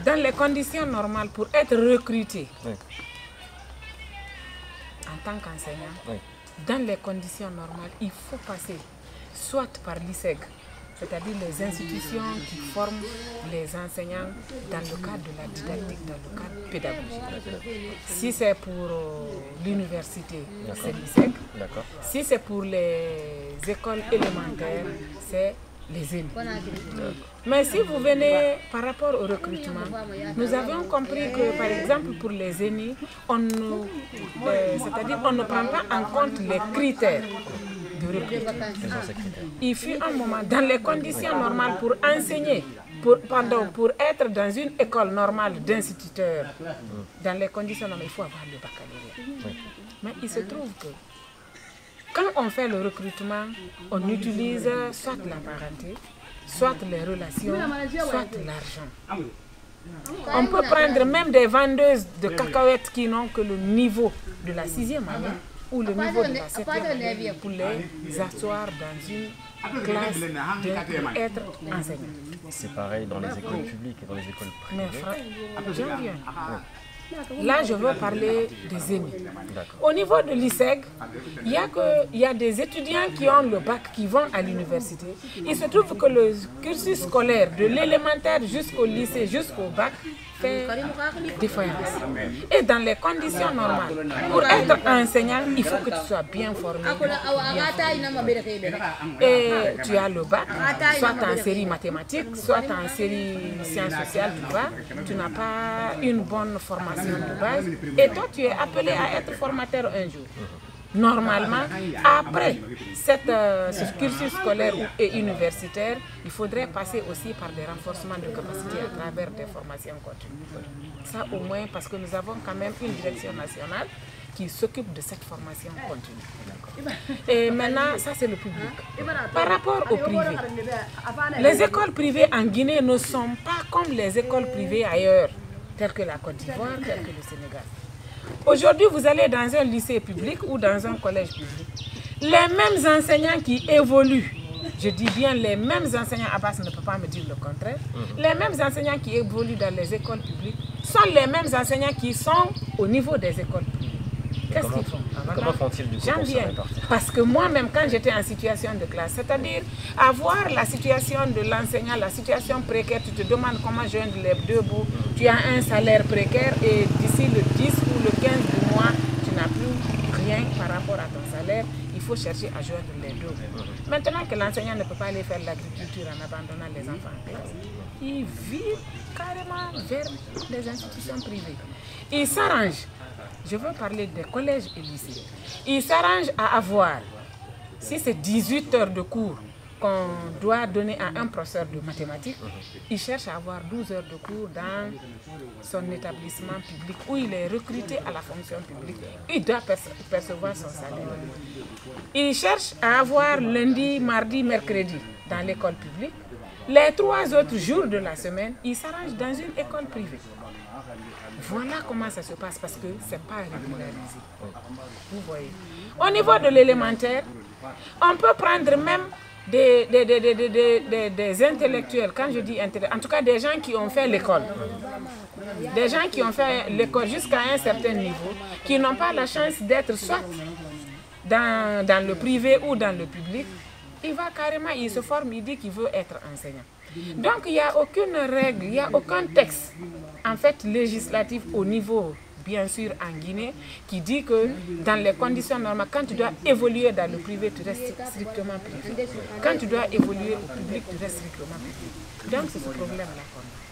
Dans les conditions normales, pour être recruté en tant qu'enseignant, dans les conditions normales, il faut passer soit par l'ISEG, c'est-à-dire les institutions qui forment les enseignants dans le cadre de la didactique, dans le cadre pédagogique. Si c'est pour l'université, c'est l'ISEG. Si c'est pour les écoles élémentaires, c'est les ENI. Mais si vous venez par rapport au recrutement, nous avons compris que par exemple pour les ENI, c'est-à-dire on ne prend pas en compte les critères de recrutement. Il fut un moment, dans les conditions normales pour enseigner, pour être dans une école normale d'instituteur, dans les conditions normales, il faut avoir le baccalauréat. Mais il se trouve que quand on fait le recrutement, on utilise soit la parenté, soit les relations, soit l'argent. On peut prendre même des vendeuses de cacahuètes qui n'ont que le niveau de la 6e année ou le niveau de la 7e année pour les asseoir dans une classe pour être enseignant. C'est pareil dans les écoles publiques et dans les écoles privées. Mais j'en viens. Là, je veux parler des ENI. Au niveau de l'ISEG, il y a des étudiants qui ont le bac qui vont à l'université. Il se trouve que le cursus scolaire de l'élémentaire jusqu'au lycée, jusqu'au bac, fait différence. Et dans les conditions normales, pour être enseignant, il faut que tu sois bien formé. Et tu as le bac, soit en série mathématiques, soit en série sciences sociales, tu n'as pas une bonne formation de base. Et toi, tu es appelé à être formateur un jour. Normalement, après ce cursus scolaire et universitaire, il faudrait passer aussi par des renforcements de capacité à travers des formations continues. Ça au moins parce que nous avons quand même une direction nationale qui s'occupe de cette formation continue. Et maintenant, ça c'est le public. Par rapport au privé, les écoles privées en Guinée ne sont pas comme les écoles privées ailleurs, telles que la Côte d'Ivoire, telles que le Sénégal. Aujourd'hui, vous allez dans un lycée public ou dans un collège public. Les mêmes enseignants qui évoluent, je dis bien les mêmes enseignants, Abbas ne peut pas me dire le contraire, les mêmes enseignants qui évoluent dans les écoles publiques sont les mêmes enseignants qui sont au niveau des écoles privées. Qu'est-ce qu'ils font? Comment font-ils du coup? J'en viens. Parce que moi-même, quand j'étais en situation de classe, c'est-à-dire avoir la situation de l'enseignant, la situation précaire, tu te demandes comment joindre les deux bouts, tu as un salaire précaire et d'ici le 10 ou le 15 du mois, tu n'as plus rien par rapport à ton salaire, il faut chercher à joindre les deux bouts. Maintenant que l'enseignant ne peut pas aller faire l'agriculture en abandonnant les enfants en classe, il vit carrément vers les institutions privées. Il s'arrange. Je veux parler des collèges et lycées. Ils s'arrangent à avoir, si c'est 18 heures de cours qu'on doit donner à un professeur de mathématiques, il cherche à avoir 12 heures de cours dans son établissement public où il est recruté à la fonction publique. Il doit percevoir son salaire. Il cherche à avoir lundi, mardi, mercredi dans l'école publique. Les 3 autres jours de la semaine, il s'arrange dans une école privée. Voilà comment ça se passe parce que ce n'est pas régularisé. Vous voyez. Au niveau de l'élémentaire, on peut prendre même des intellectuels, quand je dis intellectuels, en tout cas des gens qui ont fait l'école. Des gens qui ont fait l'école jusqu'à un certain niveau, qui n'ont pas la chance d'être soit dans le privé ou dans le public. Il va carrément, il se forme, il dit qu'il veut être enseignant. Donc il n'y a aucune règle, il n'y a aucun texte en fait législatif au niveau, bien sûr en Guinée, qui dit que dans les conditions normales, quand tu dois évoluer dans le privé, tu restes strictement privé. Quand tu dois évoluer au public, tu restes strictement public. Donc c'est ce problème-là qu'on a.